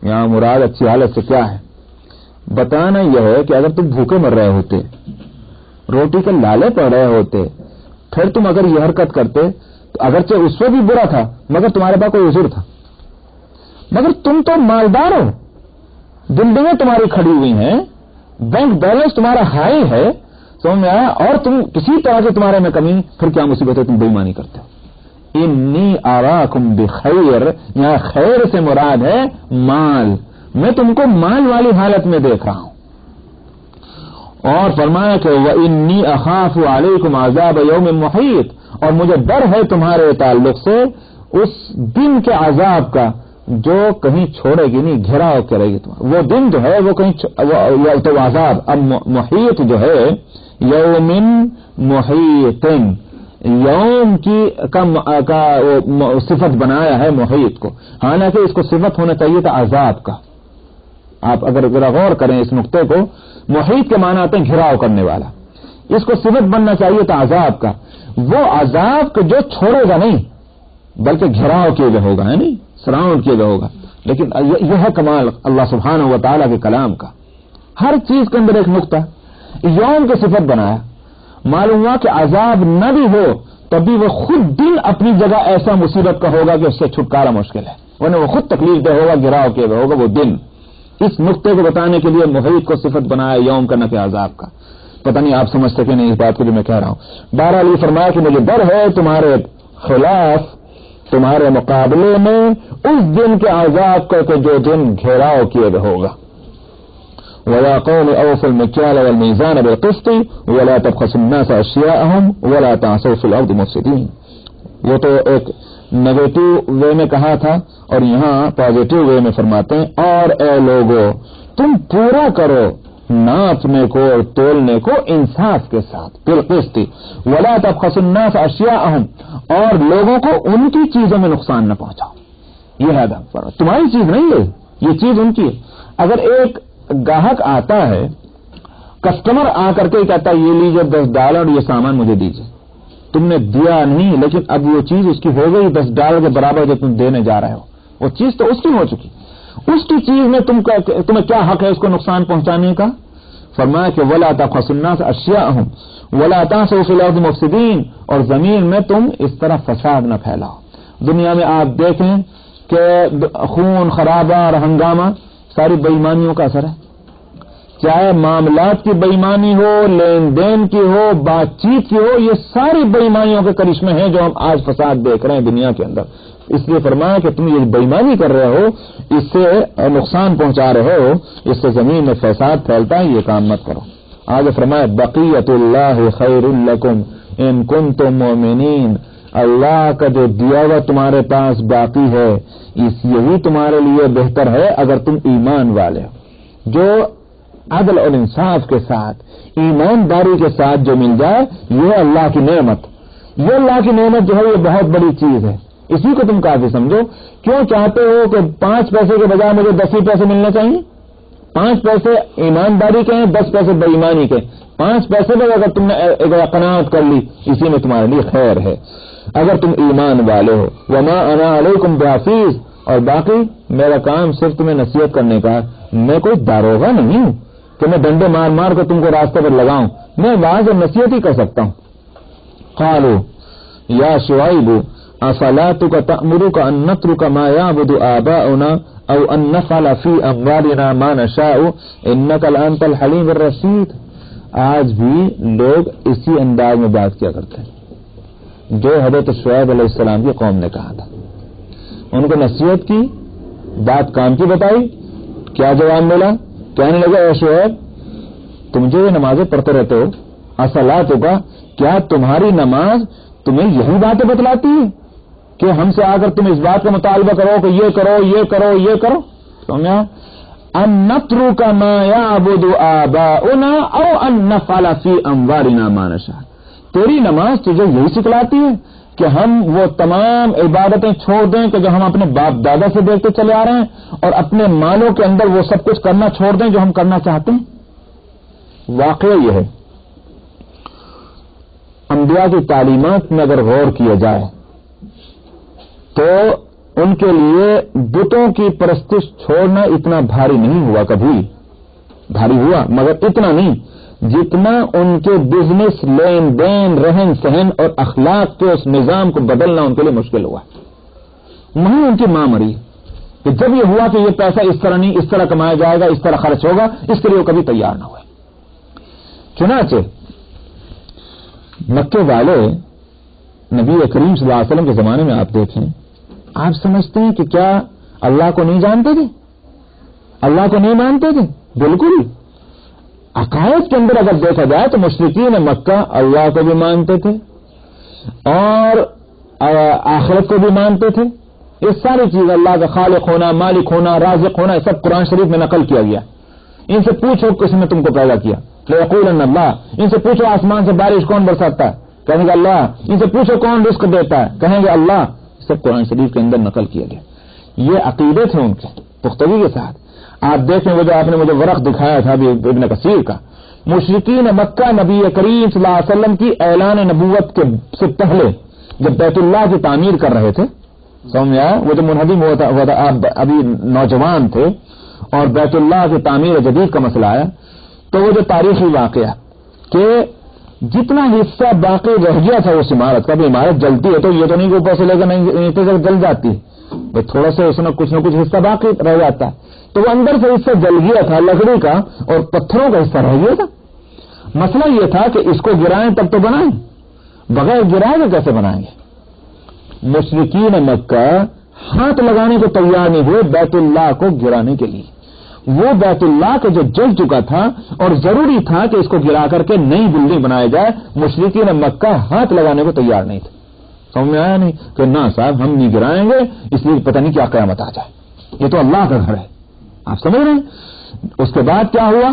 یہاں مراد اچھی حالت سے کیا ہے؟ بتانا یہ ہے کہ اگر تم بھوکے مر رہے ہوتے، روٹی کے لالے پڑ رہے ہوتے، پھر تم اگر یہ حرکت کرتے تو اگرچہ اس وقت بھی برا تھا مگر تمہارے پاس کوئی عذر تھا، مگر تم تو مالدار ہو، بلڈنگیں تمہاری کھڑی ہوئی ہیں، بینک بیلنس تمہارا ہائی ہے، سمجھ میں آیا، اور تم کسی طرح سے تمہارے میں کمی، پھر کیا مصیبت ہے؟ تم بے ایمانی کرتے ہو۔ انی اراکم بخیر، یہاں خیر سے مراد ہے مال، میں تم کو مال والی حالت میں دیکھ رہا ہوں۔ اور فرمایا کہ وانی اخاف علیکم عذاب یوم محیط، اور مجھے ڈر ہے تمہارے تعلق سے اس دن کے عذاب کا جو کہیں چھوڑے گی نہیں، گھیراؤ کرے گی تمہارا۔ وہ دن جو ہے وہ کہیں تو عذاب، اب محیط جو ہے یوم محیط، یوم کی کا صفت بنایا ہے محیط کو، حالانکہ اس کو صفت ہونا چاہیے تھا عذاب کا۔ آپ اگر ذرا غور کریں اس نقطے کو، محیط کے معنی آتے ہیں گھیراؤ کرنے والا، اس کو صفت بننا چاہیے تھا عذاب کا، وہ عذاب جو چھوڑے گا نہیں بلکہ گھیراؤ کیے گئے ہوگا، ہے نہیں، سراؤنڈ کیے گئے ہوگا۔ لیکن یہ ہے کمال اللہ سبحانہ و تعالیٰ کے کلام کا، ہر چیز کے اندر ایک نقطہ یوم کی صفت بنایا۔ معلوم ہوا کہ عذاب نہ بھی ہو تب بھی وہ خود دن اپنی جگہ ایسا مصیبت کا ہوگا کہ اس سے چھٹکارا مشکل ہے، ورنہ وہ خود تکلیف دہ ہوگا، گھیراؤ کیے گئے ہوگا وہ دن۔ اس نقطے کو بتانے کے لیے محیط کو صفت بنایا یوم کا، نہ کہ عذاب کا۔ پتہ نہیں آپ سمجھ سکے نہیں اس بات کو جو میں کہہ رہا ہوں۔ بہرحال یہ فرمایا کہ مجھے ڈر ہے تمہارے خلاف، تمہارے مقابلے میں اس دن کے عذاب کا کہ جو دن گھیراؤ کیے گئے ہوگا۔ وَيَا قَوْمِ أَوْفُوا الْمِكْيَالَ وَالْمِيزَانَ بِالْقِسْطِ وَلَا تَبْخَسُوا النَّاسَ أَشْيَاءَهُمْ وَلَا تَعْثَوْا فِي الْأَرْضِ مُفْسِدِينَ۔ وہ تو ایک نیگیٹو وے میں کہا تھا، اور یہاں پازیٹو وے میں فرماتے ہیں اور اے لوگو تم پورا کرو ناپنے کو اور تولنے کو انصاف کے ساتھ، بالقسط، ولا تبخسوا الناس اشیاءهم، اور لوگوں کو ان کی چیزوں میں نقصان نہ پہنچاؤ۔ یہ ہے تمہاری چیز نہیں ہے، یہ چیز ان کی ہے۔ اگر ایک گاہک آتا ہے، کسٹمر آ کر کے کہتا ہے یہ لیجیے $10 اور یہ سامان مجھے دیجیے، تم نے دیا نہیں لیکن اب وہ چیز اس کی ہو گئی $10 کے برابر جو تم دینے جا رہے ہو، وہ چیز تو اس کی ہو چکی، اس کی چیز میں تمہیں کیا حق ہے اس کو نقصان پہنچانے کا؟ فرمایا کہ ولا تبخسوا الناس اشیاءهم ولا تعثوا فی الارض مفسدین، اور زمین میں تم اس طرح فساد نہ پھیلاؤ۔ دنیا میں آپ دیکھیں کہ خون خرابہ اور ہنگامہ ساری بے ایمانیوں کا اثر ہے، چاہے معاملات کی بے ایمانی ہو، لین دین کی ہو، بات چیت کی ہو، یہ ساری بے ایمانیوں کے کرشمے ہیں جو ہم آج فساد دیکھ رہے ہیں دنیا کے اندر۔ اس لیے فرمایا کہ تم یہ بے ایمانی کر رہے ہو، اس سے نقصان پہنچا رہے ہو، اس سے زمین میں فساد پھیلتا ہے، یہ کام مت کرو۔ آگے فرمایا بقیت اللہ خیر لکم ان کنتم مؤمنین، اللہ کا جو دیا ہوا تمہارے پاس باقی ہے یہی تمہارے لیے بہتر ہے اگر تم ایمان والے ہو۔ جو عدل اور انصاف کے ساتھ، ایمانداری کے ساتھ جو مل جائے، یہ اللہ کی نعمت، یہ اللہ کی نعمت جو ہے یہ بہت بڑی چیز ہے، اسی کو تم کافی سمجھو۔ کیوں چاہتے ہو کہ 5 پیسے کے بجائے مجھے 10 ہی پیسے ملنے چاہیے؟ 5 پیسے ایمانداری کے ہیں، 10 پیسے بے ایمانی کے، 5 پیسے میں اگر تم نے قناعت کر لی اسی میں تمہارے لیے خیر ہے اگر تم ایمان والے ہو۔ وما انا علیکم بحفیظ، اور باقی میرا کام صرف تمہیں نصیحت کرنے کا ہے، میں کوئی داروغہ نہیں ہوں کہ میں ڈنڈے مار مار کے تم کو راستے پر لگاؤں، میں واضح اور نصیحت ہی کر سکتا ہوں۔ قالوا یا شعیب افلاتک تأمرک ان نترک ما یعبد آباؤنا او ان نفعل فی اموالنا ما نشاء انک لانت الحلیم الرشید۔ آج بھی لوگ اسی انداز میں بات کیا کرتے ہیں جو حضرت شعیب علیہ السلام کی قوم نے کہا تھا۔ ان کو نصیحت کی، بات کام کی بتائی، کیا جواب ملا؟ کہنے لگا اے شعیب تم جو یہ نمازیں پڑھتے رہتے ہو، اصلاتک، کیا تمہاری نماز تمہیں یہی باتیں بتلاتی ہے کہ ہم سے آ کر تم اس بات کا مطالبہ کرو کہ یہ کرو یہ کرو یہ کرو؟ سمجھا؟ ان نترک ما یعبد آباؤنا او ان نفعل فی اموالنا ما نشاء۔ تیری نماز تجھے یہی سکھلاتی ہے کہ ہم وہ تمام عبادتیں چھوڑ دیں کہ جو ہم اپنے باپ دادا سے دیکھتے چلے آ رہے ہیں، اور اپنے مالوں کے اندر وہ سب کچھ کرنا چھوڑ دیں جو ہم کرنا چاہتے ہیں؟ واقعہ یہ ہے انبیاء کی تعلیمات میں اگر غور کیا جائے تو ان کے لیے بتوں کی پرستش چھوڑنا اتنا بھاری نہیں ہوا، کبھی بھاری ہوا مگر اتنا نہیں جتنا ان کے بزنس، لین دین، رہن سہن اور اخلاق کے اس نظام کو بدلنا ان کے لیے مشکل ہوا۔ وہیں ان کی ماں مری کہ جب یہ ہوا کہ یہ پیسہ اس طرح نہیں، اس طرح کمایا جائے گا، اس طرح خرچ ہوگا، اس کے لیے وہ کبھی تیار نہ ہوئے۔ چنانچہ مکے والے نبی کریم صلی اللہ علیہ وسلم کے زمانے میں آپ دیکھیں، آپ سمجھتے ہیں کہ کیا اللہ کو نہیں جانتے تھے؟ اللہ کو نہیں مانتے تھے؟ بالکل۔ عقائد کے اندر اگر دیکھا جائے تو مشرکین مکہ اللہ کو بھی مانتے تھے اور آخرت کو بھی مانتے تھے۔ یہ ساری چیز اللہ کا خالق ہونا، مالک ہونا، رازق ہونا، یہ سب قرآن شریف میں نقل کیا گیا۔ ان سے پوچھو کس نے تم کو پیدا کیا، لَيَقُولَنَّ اللَّهُ۔ ان سے پوچھو آسمان سے بارش کون برساتا ہے، کہیں گے اللہ۔ ان سے پوچھو کون رزق دیتا ہے، کہیں گے اللہ۔ سب قرآن شریف کے اندر نقل کیا گیا۔ یہ عقیدے تھے ان کے پختگی کے ساتھ۔ آپ دیکھیں وہ جو آپ نے مجھے ورق دکھایا تھا ابن کثیر کا، مشرکین مکہ نبی کریم صلی اللہ علیہ وسلم کی اعلان نبوت کے سے پہلے جب بیت اللہ کی تعمیر کر رہے تھے، سمجھ آیا، وہ جو منہدم ہوا تھا آپ ابھی نوجوان تھے اور بیت اللہ کی تعمیر جدید کا مسئلہ آیا، تو وہ جو تاریخی واقعہ کہ جتنا حصہ باقی رہ گیا تھا اس عمارت کا، بھی عمارت جلتی ہے تو یہ تو نہیں کہ اوپر سے لے کر نہیں جل جاتی ہے، تھوڑا سا اس میں کچھ نہ کچھ حصہ باقی رہ جاتا ہے، تو وہ اندر سے حصہ جل گیا تھا، لکڑی کا اور پتھروں کا حصہ رہ گیا تھا۔ مسئلہ یہ تھا کہ اس کو گرائیں تب تو بنائیں، بغیر گرائے تو کیسے بنائیں گے؟ مشرکین مکہ ہاتھ لگانے کو تیار نہیں ہوئے بیت اللہ کو گرانے کے لیے۔ وہ بیت اللہ کے جو جل چکا تھا اور ضروری تھا کہ اس کو گرا کر کے نئی بلڈنگ بنایا جائے، مشرکین مکہ ہاتھ لگانے کو تیار نہیں تھے۔ سمجھ میں آیا نہیں کہ نہ صاحب ہم نہیں گرائیں گے، اس لیے پتہ نہیں کیا قیامت آ جائے، یہ تو اللہ کا گھر ہے۔ آپ سمجھ رہے ہیں؟ اس کے بعد کیا ہوا؟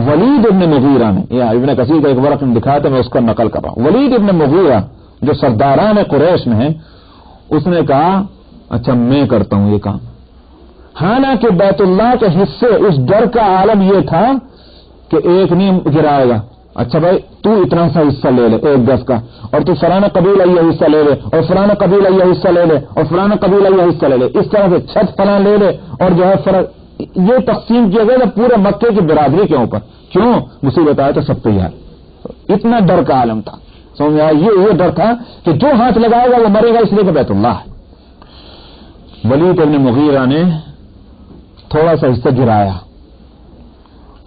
ولید ابن مغیرہ نے، یہ ابن کثیر کا ایک ورق دکھایا تھا، میں اس کا نقل کر رہا ہوں۔ ولید ابن مغیرہ جو سرداران قریش میں ہے، اس نے کہا اچھا میں کرتا ہوں یہ کام۔ حالانکہ بیت اللہ کے حصے اس ڈر کا عالم یہ تھا کہ ایک نہیں گرائے گا، اچھا بھائی تو اتنا سا حصہ لے لے 1 گز کا، اور تو فلانا قبیلہ یہ حصہ لے لے، اور فلانا قبیلہ یہ حصہ لے لے، اور فلانا قبیلہ یہ حصہ لے لے، اس طرح سے چھت فلاں لے لے، اور جو ہے یہ تقسیم کیا گیا پورے مکے کی برادری کے اوپر۔ کیوں؟ مصیبت آئے تو سب تیار۔ اتنا ڈر کا عالم تھا، سمجھ آیا؟ یہ ڈر تھا کہ جو ہاتھ لگائے گا وہ مرے گا، اس لیے کہ بیت اللہ ہے۔ ولید ابن مغیرہ نے تھوڑا سا حصہ گرایا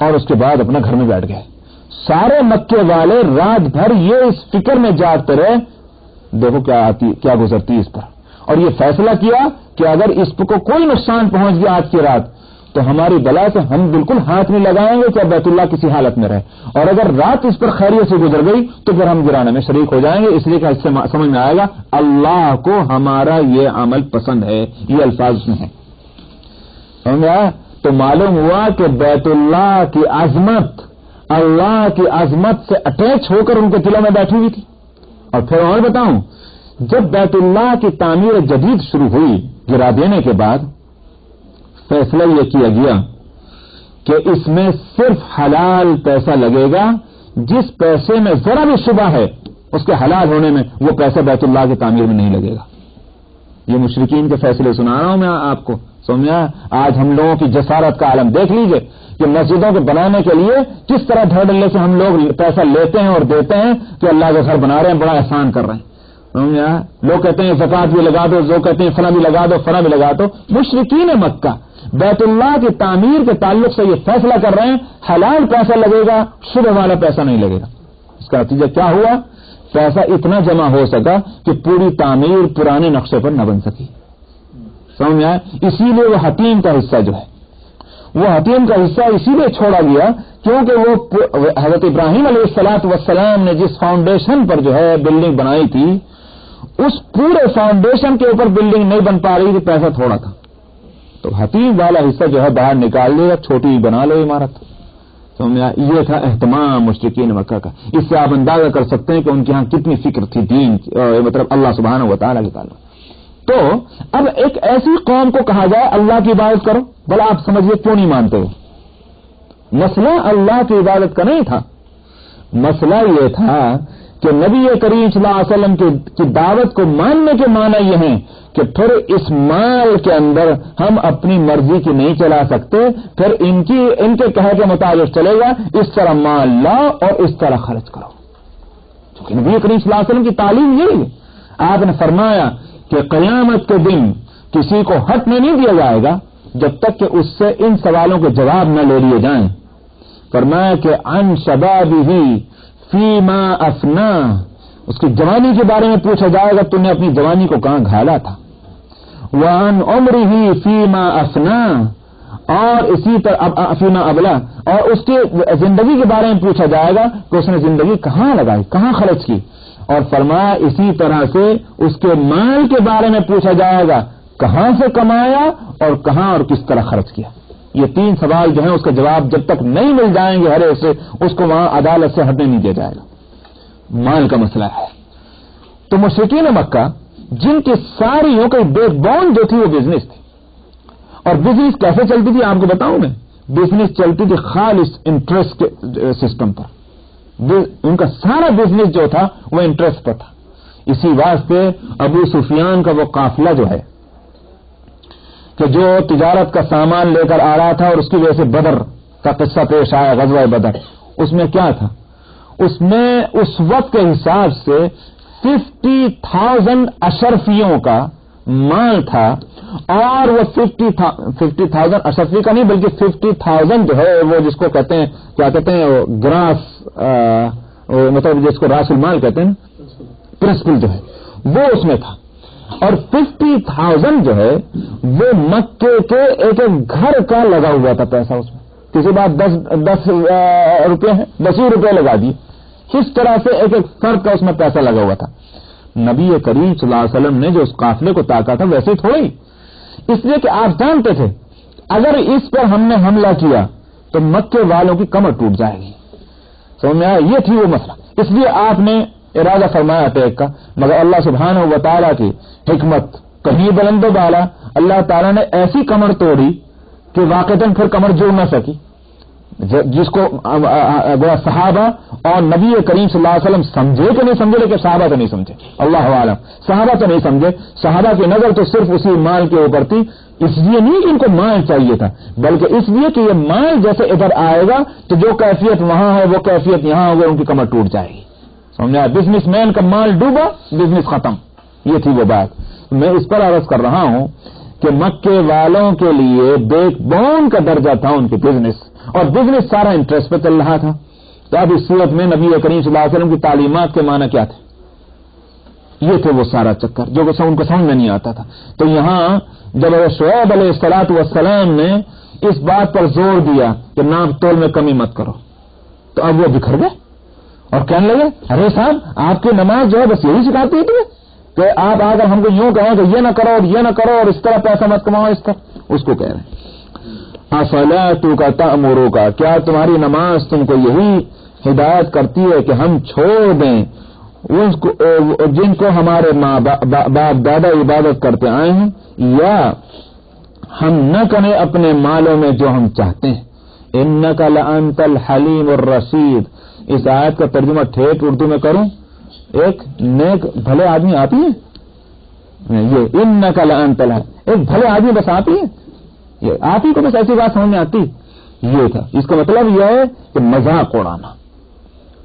اور اس کے بعد اپنا گھر میں بیٹھ گئے۔ سارے مکے والے رات بھر یہ اس فکر میں جاگتے رہے دیکھو کیا گزرتی اس پر، اور یہ فیصلہ کیا کہ اگر اس کو کوئی نقصان پہنچ گیا آج کی رات تو ہماری بلا سے ہم بالکل ہاتھ نہیں لگائیں گے کہ بیت اللہ کسی حالت میں رہے، اور اگر رات اس پر خیریت سے گزر گئی تو پھر ہم گرانے میں شریک ہو جائیں گے، اس لیے کہ اس سے سمجھ میں آئے گا اللہ کو ہمارا یہ عمل پسند ہے۔ یہ الفاظ اس میں ہیں، سمجھ آیا؟ تو معلوم ہوا کہ بیت اللہ کی عظمت اللہ کی عظمت سے اٹیچ ہو کر ان کے دلوں میں بیٹھی ہوئی تھی۔ اور پھر اور بتاؤں، جب بیت اللہ کی تعمیر جدید شروع ہوئی گرا دینے کے بعد، فیصلہ یہ کیا گیا کہ اس میں صرف حلال پیسہ لگے گا، جس پیسے میں ذرا بھی شبہ ہے اس کے حلال ہونے میں، وہ پیسہ بیت اللہ کی تعمیر میں نہیں لگے گا۔ یہ مشرکین کے فیصلے سنا رہا ہوں میں آپ کو، سمجھا؟ آج ہم لوگوں کی جسارت کا عالم دیکھ لیجئے کہ مسجدوں کے بنانے کے لیے کس طرح دھڑلے سے ہم لوگ پیسہ لیتے ہیں اور دیتے ہیں کہ اللہ کا گھر بنا رہے ہیں، بڑا احسان کر رہے ہیں، سمجھا؟ لوگ کہتے ہیں زکات بھی لگا دو، لوگ کہتے ہیں فلاں بھی لگا دو، فلاں بھی لگا دو۔ مشرکین مکہ بیت اللہ کی تعمیر کے تعلق سے یہ فیصلہ کر رہے ہیں حلال پیسہ لگے گا، شبہ والا پیسہ نہیں لگے گا۔ اس کا نتیجہ کیا ہوا؟ پیسہ اتنا جمع ہو سکا کہ پوری تعمیر پرانے نقشے پر نہ بن سکی، سمجھ میں آیا؟ اسی لیے وہ حتیم کا حصہ جو ہے، وہ حتیم کا حصہ اسی لیے چھوڑا گیا کیونکہ وہ حضرت ابراہیم علیہ السلام نے جس فاؤنڈیشن پر جو ہے بلڈنگ بنائی تھی، اس پورے فاؤنڈیشن کے اوپر بلڈنگ نہیں بن پا رہی تھی، پیسہ تھوڑا تھا، تو حتیم والا حصہ جو ہے باہر نکال لے گا، چھوٹی بنا لو عمارت۔ یہ تھا اہتمام مشرکین مکہ کا۔ اس سے آپ اندازہ کر سکتے ہیں کہ ان کے ہاں کتنی فکر تھی دین، مطلب اللہ سبحانہ و تعالیٰ کے تعلق۔ تو اب ایک ایسی قوم کو کہا جائے اللہ کی عبادت کرو، بھلا آپ سمجھیے کیوں نہیں مانتے ہو؟ مسئلہ اللہ کی عبادت کا نہیں تھا، مسئلہ یہ تھا کہ نبی کریم صلی اللہ علیہ وسلم کی دعوت کو ماننے کے معنی یہ ہیں کہ پھر اس مال کے اندر ہم اپنی مرضی کی نہیں چلا سکتے، پھر ان کے کہے کے مطابق چلے گا، اس طرح مال لاؤ اور اس طرح خرچ کرو، کیونکہ نبی کریم صلی اللہ علیہ وسلم کی تعلیم یہی ہے۔ آپ نے فرمایا کہ قیامت کے دن کسی کو ہٹنے نہیں دیا جائے گا جب تک کہ اس سے ان سوالوں کے جواب نہ لے لیے جائیں۔ فرمایا کہ عن شبابہ فیما افنا، اس کی جوانی کے بارے میں پوچھا جائے گا، تم نے اپنی جوانی کو کہاں گھالا تھا۔ وعن عمرہ فیما افنا، اور اسی طرح فیما ابلا، اور اس کی زندگی کے بارے میں پوچھا جائے گا کہ اس نے زندگی کہاں لگائی، کہاں خرچ کی۔ اور فرمایا اسی طرح سے اس کے مال کے بارے میں پوچھا جائے گا، کہاں سے کمایا اور کہاں اور کس طرح خرچ کیا۔ یہ 3 سوال جو ہیں اس کا جواب جب تک نہیں مل جائیں گے ہر ایک سے، اس کو وہاں عدالت سے ہٹنے نہیں دیا جائے گا۔ مال کا مسئلہ ہے۔ تو مشرکین مکہ جن کی ساریوں کی بیک بون جو تھی وہ بزنس تھی، اور بزنس کیسے چلتی تھی آپ کو بتاؤں میں، بزنس چلتی تھی خالص انٹرسٹ کے سسٹم پر، ان کا سارا بزنس جو تھا وہ انٹرسٹ پر تھا۔ اسی واسطے ابو سفیان کا وہ قافلہ جو ہے کہ جو تجارت کا سامان لے کر آ رہا تھا، اور اس کی وجہ سے بدر کا قصہ پیش آیا، غزوہ بدر، اس میں کیا تھا، اس میں اس وقت کے حساب سے 50,000 اشرفیوں کا مال تھا، اور وہ 50,000 اشرفی کا نہیں بلکہ 50,000 جو ہے وہ جس کو کہتے ہیں کیا کہتے ہیں وہ گراس مطلب جس کو راس المال کہتے ہیں، پرنسپل جو ہے وہ اس میں تھا، اور 50,000 جو ہے وہ مکے کے ایک ایک گھر کا لگا ہوا تھا پیسہ، اس میں کسی بات 10 روپے ہیں 10 روپے لگا دیے، اس طرح سے ایک ایک فرد کا اس میں پیسہ لگا ہوا تھا۔ نبی کریم صلی اللہ علیہ وسلم نے جو اس قافلے کو تاکا تھا ویسے تھوڑی، اس لیے کہ آپ جانتے تھے اگر اس پر ہم نے حملہ کیا تو مکے والوں کی کمر ٹوٹ جائے گی، سمجھ میں آیا، یہ تھی وہ مسئلہ، اس لیے آپ نے ارادہ فرمایا اٹیک کا، مگر اللہ سبحانہ و تعالیٰ کی حکمت کہیں بلند و بالا، اللہ تعالیٰ نے ایسی کمر توڑی کہ واقعتاً پھر کمر جوڑ نہ سکی، جس کو صحابہ اور نبی کریم صلی اللہ علیہ وسلم سمجھے کہ نہیں سمجھے، لیکن صحابہ تو نہیں سمجھے، اللہ عالم، صحابہ تو نہیں سمجھے، صحابہ کی نظر تو صرف اسی مال کے اوپر تھی، اس لیے نہیں کہ ان کو مال چاہیے تھا، بلکہ اس لیے کہ یہ مال جیسے ادھر آئے گا تو جو کیفیت وہاں ہے وہ کیفیت یہاں ہوگی، ان کی کمر ٹوٹ جائے گی، سمجھا، بزنس مین کا مال ڈوبا، بزنس ختم، یہ تھی وہ بات۔ میں اس پر عرض کر رہا ہوں کہ مکے والوں کے لیے بیک بون کا درجہ تھا ان کے بزنس، اور بزنس سارا انٹرسٹ پہ چل رہا تھا۔ تو اب اس صورت میں نبی کریم صلی اللہ علیہ وسلم کی تعلیمات کے معنی کیا تھے، یہ تھے وہ سارا چکر جو ان کو سمجھ میں نہیں آتا تھا۔ تو یہاں جب شعیب علیہ الصلوۃ والسلام نے اس بات پر زور دیا کہ ناپ تول میں کمی مت کرو، تو اب وہ بکھر گئے اور کہنے لگے ارے صاحب آپ کی نماز جو ہے بس یہی سکھاتی ہے تمہیں کہ آپ اگر ہم کو یوں کہیں کہ یہ نہ کرو اور یہ نہ کرو اور اس طرح پیسہ مت کماؤ، اس طرح اس کو کہہ رہے ہیں اصلاتک تأمرک، کیا تمہاری نماز تم کو یہی ہدایت کرتی ہے کہ ہم چھوڑ دیں جن کو ہمارے ماں باپ دادا عبادت کرتے آئے ہیں، یا ہم نہ کریں اپنے مالوں میں جو ہم چاہتے ہیں۔ انک لانت الحلیم الرشید، اس آیت کا ترجمہ ٹھیک اردو میں کروں، ایک نیک بھلے آدمی آتی ہے، یہ انک لانت الحلیم، ایک بھلے آدمی بس آتی ہے، یہ آپ ہی کو بس ایسی بات سمجھ میں آتی، یہ تھا۔ اس کا مطلب یہ ہے کہ مذاق اڑانا۔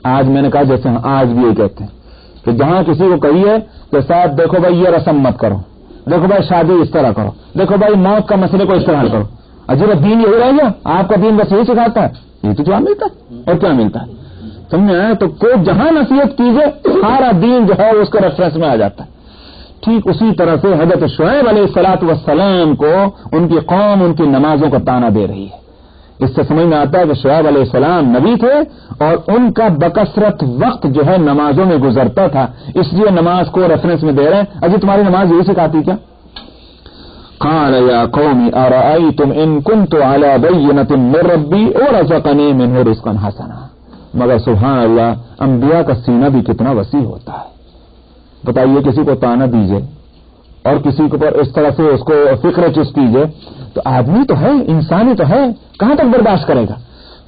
آج میں نے کہا جیسے آج بھی یہ کہتے ہیں کہ جہاں کسی کو کہیے کہ صاحب دیکھو بھائی یہ رسم مت کرو، دیکھو بھائی شادی اس طرح کرو، دیکھو بھائی موت کا مسئلے کو اس طرح کرو، عجیب دین یہی رہ گیا، آپ کا دین بس یہی سکھاتا ہے، یہ تو کیا ملتا ہے اور کیا ملتا ہے، سمجھ میں آیا؟ تو کوئی جہاں نصیحت کیجیے سارا دین جو ہے اس کے ریفرنس میں آ جاتا ہے۔ ٹھیک اسی طرح سے حضرت شعیب علیہ الصلوۃ والسلام کو ان کی قوم ان کی نمازوں کا طعنہ دے رہی ہے۔ اس سے سمجھ میں آتا ہے کہ شعیب علیہ السلام نبی تھے اور ان کا بکثرت وقت جو ہے نمازوں میں گزرتا تھا، اس لیے نماز کو ریفرنس میں دے رہے ہیں۔ اجی تمہاری نماز یہی سکھاتی کیا؟ قال یا قوم ارأیتم ان کنت علی بینۃ من ربی ورزقنی منہ رزقا حسنا۔ مگر سبحان اللہ، انبیاء کا سینہ بھی کتنا وسیع ہوتا ہے۔ بتائیے کسی کو طعنہ دیجئے اور کسی کو پر اس طرح سے اس کو فکر چست کیجئے تو آدمی تو ہے، انسانی تو ہے، کہاں تک برداشت کرے گا؟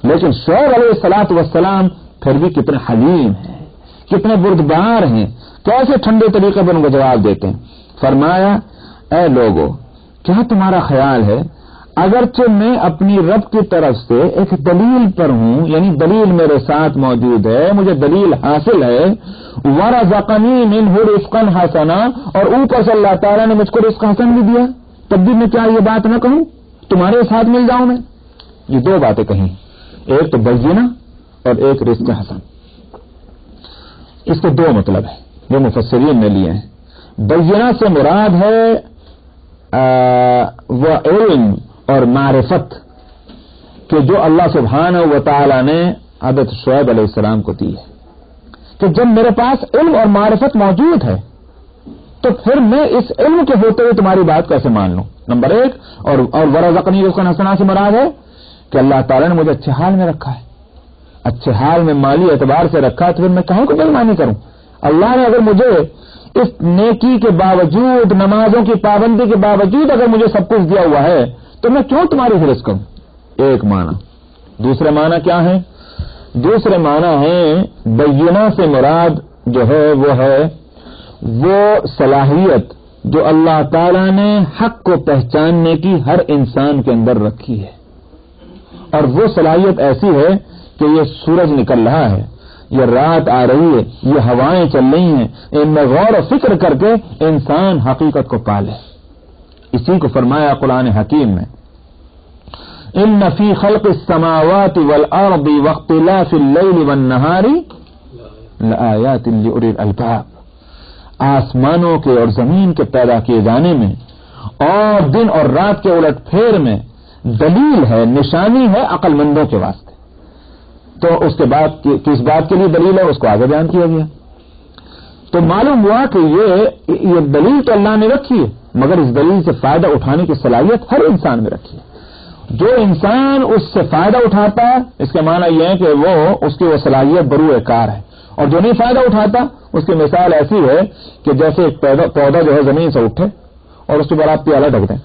لیکن شعیب علیہ الصلوۃ والسلام پھر بھی کتنے حلیم ہیں، کتنے بردبار ہیں، کیسے ٹھنڈے طریقے پر ان کو جواب دیتے ہیں۔ فرمایا اے لوگو، کیا تمہارا خیال ہے اگرچہ میں اپنی رب کی طرف سے ایک دلیل پر ہوں، یعنی دلیل میرے ساتھ موجود ہے، مجھے دلیل حاصل ہے، ورزقنی منہ رزقا حسنا، اور اوپر سے اللہ تعالیٰ نے مجھ کو رزق حسن بھی دیا، تب بھی میں کیا یہ بات نہ کہوں تمہارے ساتھ مل جاؤں میں؟ یہ دو باتیں کہیں، ایک تو بینہ اور ایک رزق حسن۔ اس کے دو مطلب ہیں جو مفسرین نے لیے ہیں۔ بینہ سے مراد ہے وہ علم اور معرفت کہ جو اللہ سبحانہ و تعالی نے حضرت شعیب علیہ السلام کو دی ہے، کہ جب میرے پاس علم اور معرفت موجود ہے تو پھر میں اس علم کے ہوتے ہوئے تمہاری بات کیسے مان لوں؟ نمبر ایک، اور ورزقنی رزقا حسنا سے مراد ہے کہ اللہ تعالیٰ نے مجھے اچھے حال میں رکھا ہے، اچھے حال میں مالی اعتبار سے رکھا ہے، تو پھر میں کہیں کو بےایمانی کروں؟ اللہ نے اگر مجھے اس نیکی کے باوجود، نمازوں کی پابندی کے باوجود اگر مجھے سب کچھ دیا ہوا ہے تو میں کیوں تمہاری حرص کروں؟ ایک معنی۔ دوسرے معنی کیا ہے؟ دوسرے معنی ہے بینہ سے مراد جو ہے وہ صلاحیت جو اللہ تعالیٰ نے حق کو پہچاننے کی ہر انسان کے اندر رکھی ہے، اور وہ صلاحیت ایسی ہے کہ یہ سورج نکل رہا ہے، یہ رات آ رہی ہے، یہ ہوائیں چل رہی ہیں، ان میں غور و فکر کر کے انسان حقیقت کو پالے۔ اسی کو فرمایا قرآن حکیم میں، ان فی خلق السماوات والارض واختلاف اللیل والنہار لآیات لأولی الالباب، آسمانوں کے اور زمین کے پیدا کیے جانے میں اور دن اور رات کے الٹ پھیر میں دلیل ہے، نشانی ہے عقل مندوں کے واسطے۔ تو اس کے بعد کس بات کے لیے دلیل ہے اس کو آگے بیان کیا گیا۔ تو معلوم ہوا کہ یہ دلیل تو اللہ نے رکھی ہے، مگر اس دلیل سے فائدہ اٹھانے کی صلاحیت ہر انسان میں رکھی ہے۔ جو انسان اس سے فائدہ اٹھاتا ہے، اس کا معنی یہ ہے کہ اس کی وہ صلاحیت بروئے کار ہے، اور جو نہیں فائدہ اٹھاتا اس کی مثال ایسی ہے کہ جیسے ایک پودا جو ہے زمین سے اٹھے اور اس کے بعد آپ پیالہ ڈھک دیں،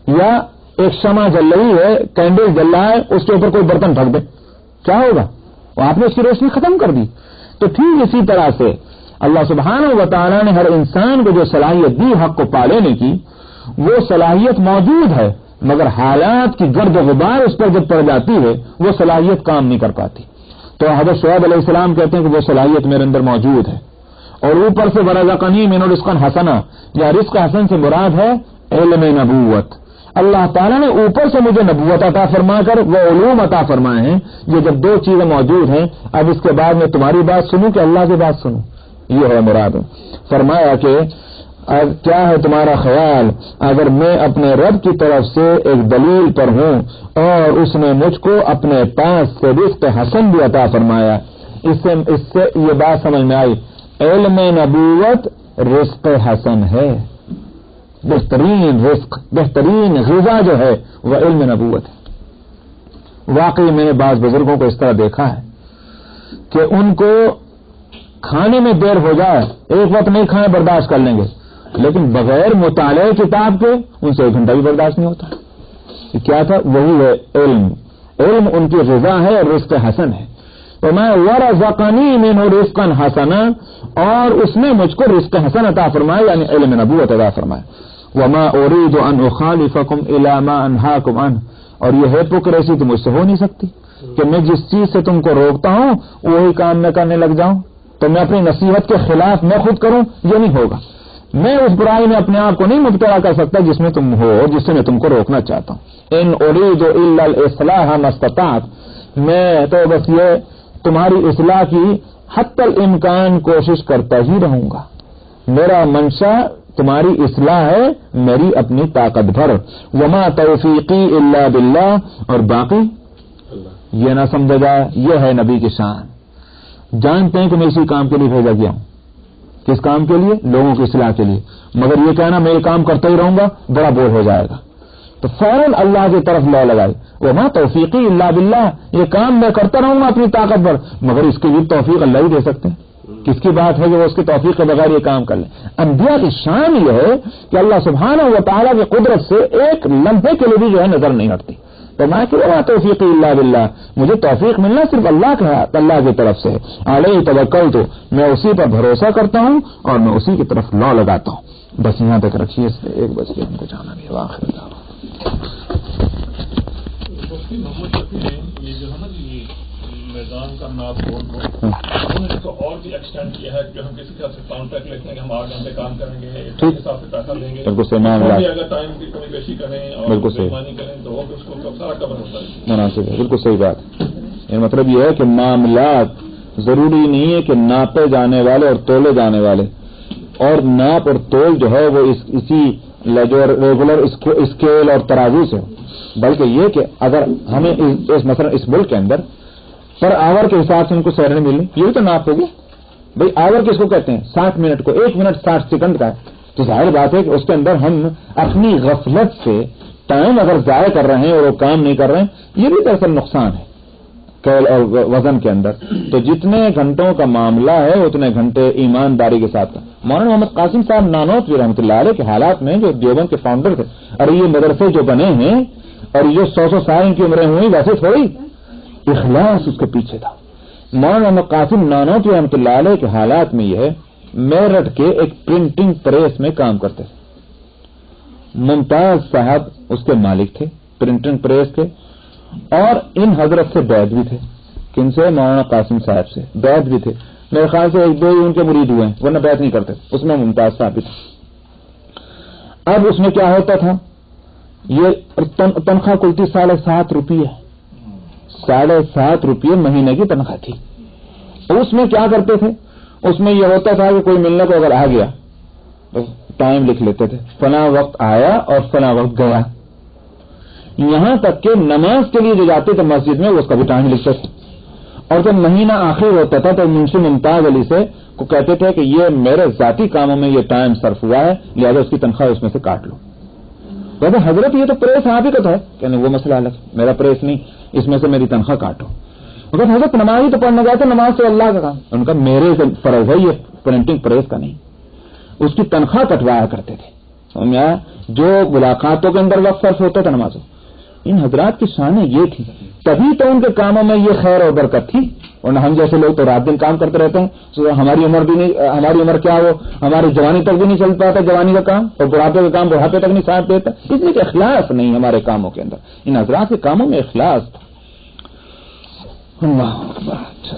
یا ایک شمع جل رہی ہے، کینڈل جل رہا ہے، اس کے اوپر کوئی برتن ڈھک دیں، کیا ہوگا؟ آپ نے اس کی روشنی ختم کر دی۔ تو ٹھیک اسی طرح سے اللہ سبحانہ و تعالیٰ نے ہر انسان کو جو صلاحیت دی حق کو پالینے کی، وہ صلاحیت موجود ہے، مگر حالات کی گرد و غبار اس پر جب پڑ جاتی ہے وہ صلاحیت کام نہیں کر پاتی۔ تو حضرت شعیب علیہ السلام کہتے ہیں کہ وہ صلاحیت میرے اندر موجود ہے، اور اوپر سے ورزقنی من رزقا حسنا، یا رزق حسن سے مراد ہے علم نبوت۔ اللہ تعالیٰ نے اوپر سے مجھے نبوت عطا فرما کر وہ علوم عطا فرمائے ہیں۔ یہ جب دو چیزیں موجود ہیں، اب اس کے بعد میں تمہاری بات سنوں کہ اللہ کی بات سنوں، یہ ہے مراد۔ فرمایا کہ کیا ہے تمہارا خیال اگر میں اپنے رب کی طرف سے ایک دلیل پر ہوں اور اس نے مجھ کو اپنے پاس سے رزق حسن بھی عطا فرمایا۔ اس سے یہ بات سمجھ میں آئی، علم نبوت رزق حسن ہے، بہترین رزق، بہترین غذا جو ہے وہ علم نبوت ہے۔ واقعی میں نے بعض بزرگوں کو اس طرح دیکھا ہے کہ ان کو کھانے میں دیر ہو جائے، ایک وقت نہیں کھائیں برداشت کر لیں گے، لیکن بغیر مطالعہ کتاب کے ان سے 1 گھنٹہ بھی برداشت نہیں ہوتا۔ کیا تھا؟ وہی ہے علم۔ علم ان کی غذا ہے اور رزق حسن ہے۔ وَمَا وَرَزَقَنِي مِنْهُ رِزْقًا حَسَنًا، اور اس نے مجھ کو رزق حسن عطا فرمایا، یعنی علم نبوت عطا فرمایا۔ وَمَا أُرِيدُ أَنْ أُخَالِفَكُمْ إِلَى مَا أَنْهَاكُمْ عَنْهُ، اور یہ ہیپوکریسی تو مجھ سے ہو نہیں سکتی کہ میں جس چیز سے تم کو روکتا ہوں وہی کام میں کرنے لگ جاؤں، تو میں اپنی نصیحت کے خلاف میں خود کروں، یہ نہیں ہوگا۔ میں اس برائی میں اپنے آپ کو نہیں مبتلا کر سکتا جس میں تم ہو، جس سے میں تم کو روکنا چاہتا ہوں۔ ان اريد الا الاصلاح ما استطعت، میں تو بس یہ تمہاری اصلاح کی حتی الامکان کوشش کرتا ہی رہوں گا، میرا منشا تمہاری اصلاح ہے، میری اپنی طاقت بھر۔ وما توفیقی الا باللہ، اور باقی یہ نہ سمجھا جائے یہ ہے نبی کی شان۔ جانتے ہیں کہ میں اسی کام کے لیے بھیجا گیا ہوں۔ کس کام کے لیے؟ لوگوں کی اصلاح کے لیے، مگر یہ کہنا میں یہ کام کرتا ہی رہوں گا بڑا بور ہو جائے گا، تو فوراً اللہ کی طرف لو لگائی، وما توفیقی الا باللہ، یہ کام میں کرتا رہوں گا اپنی طاقت پر، مگر اس کے لیے توفیق اللہ ہی دے سکتے ہیں۔ کس کی بات ہے کہ وہ اس کی توفیق کے بغیر یہ کام کر لیں؟ انبیاء کی شان یہ ہے کہ اللہ سبحانہ و تعالیٰ کی قدرت سے ایک لمحے کے لیے بھی جو ہے نظر نہیں ہٹتی، تو میں کہ وما توفیقی الا باللہ، مجھے توفیق ملنا صرف اللہ کی طرف سے، علیہ توکلت، میں اسی پر بھروسہ کرتا ہوں اور میں اسی کی طرف لو لگاتا ہوں۔ بس یہاں تک رکھیے، اس لیے 1 بج کے ہم کو جانا بھی ہے۔ آخر محمد شفیع نے یہ جو ہے نا یہ میدان کا ناپ انہوں نے اس کو اور بھی ایکسٹینڈ کیا ہے کہ ہم کسی طرح سے کانٹریکٹ لیتے ہیں کہ ہم 8 گھنٹے کام کریں گے، اس حساب سے پیسہ لیں گے، بالکل صحیح معاملہ، اگر ٹائم کی کمی بیشی کریں اور بےایمانی کریں تو اس کو سارا کور ہوتا ہے۔ مناسب ہے، بالکل صحیح بات۔ یہ مطلب یہ ہے کہ معاملات ضروری نہیں ہے کہ ناپے جانے والے اور تولے جانے والے، اور ناپ اور تول جو ہے وہ اسی جو ریگولر اسکیل اور ترازو سے ہو، بلکہ یہ کہ اگر ہمیں مثلا اس ملک کے اندر پر آور کے حساب سے ان کو سیلری ملی، یہ بھی تو ناپ ہوگی بھائی۔ آور کس کو کہتے ہیں؟ 60 منٹ کو، 1 منٹ 60 سیکنڈ کا ہے، تو ظاہر بات ہے کہ اس کے اندر ہم اپنی غفلت سے ٹائم اگر ضائع کر رہے ہیں اور وہ کام نہیں کر رہے ہیں، یہ بھی دراصل نقصان ہے کیل اور وزن کے اندر۔ تو جتنے گھنٹوں کا معاملہ ہے اتنے گھنٹے ایمانداری کے ساتھ۔ مولانا محمد قاسم صاحب نانوتوی رحمۃ اللہ علیہ کے حالات میں، جو دیوبند کے فاؤنڈر تھے، اور یہ مدرسے جو بنے ہیں اور یہ 100 سال ان کی عمریں ہوئی، ویسے تھوڑی، اخلاص اس کے پیچھے تھا۔ مولانا محمد قاسم نانوتوی رحمۃ اللہ علیہ کے حالات میں یہ ہے، میرٹھ کے ایک پرنٹنگ پریس میں کام کرتے تھے۔ ممتاز صاحب اس کے مالک تھے پرنٹنگ پریس کے، اور ان حضرت سے بیعت بھی تھے۔ کن سے؟ مولانا قاسم صاحب سے بیعت بھی تھے۔ میرے خیال سے 1-2 ہی ان کے مرید ہوئے ہیں، ورنہ بیعت نہیں کرتے۔ اس میں ممتاز صاحب بھی تھے۔ اب اس میں کیا ہوتا تھا، یہ تنخواہ کل تھی 7.5 روپیے، 7.5 روپیے مہینے کی تنخواہ تھی۔ اس میں کیا کرتے تھے، اس میں یہ ہوتا تھا کہ کوئی ملنے کو اگر آ گیا تو ٹائم لکھ لیتے تھے، فلاں وقت آیا اور فلاں وقت گیا۔ یہاں تک کہ نماز کے لیے جو جاتے تھے مسجد میں، اس کا بھی ٹائم لکھتے تھے۔ اور جب مہینہ آخر ہوتا تھا تو منشی ممتاز علی سے کو کہتے تھے کہ یہ میرے ذاتی کاموں میں یہ ٹائم صرف ہوا ہے، لہذا اس کی تنخواہ اس میں سے کاٹ لو۔ کہتے حضرت یہ تو پریس آپ ہی کا ہے، کہ وہ مسئلہ الگ، میرا پریس نہیں، اس میں سے میری تنخواہ کاٹو۔ مگر حضرت نماز ہی تو پڑھنے گئے تھے، نماز سے اللہ کا کام۔ ان کا میرے فرض ہے، یہ پرنٹنگ پریس کا نہیں۔ اس کی تنخواہ کٹوایا کرتے تھے، جو ملاقاتوں کے اندر وقت صرف ہوتا تھا نمازوں۔ ان حضرات کی شانیں یہ تھی، تبھی تو ان کے کاموں میں یہ خیر اور برکت تھی۔ اور ہم جیسے لوگ تو رات دن کام کرتے رہتے ہیں، تو ہماری عمر بھی نہیں، ہماری عمر کیا ہو، ہماری جوانی تک بھی نہیں چل پاتا جوانی کا کام، اور بڑھاپے کا کام بڑھاپے تک نہیں ساتھ دیتا، اس لیے کہ اخلاص نہیں ہمارے کاموں کے اندر۔ ان حضرات کے کاموں میں اخلاص تھا۔ اللہ اچھا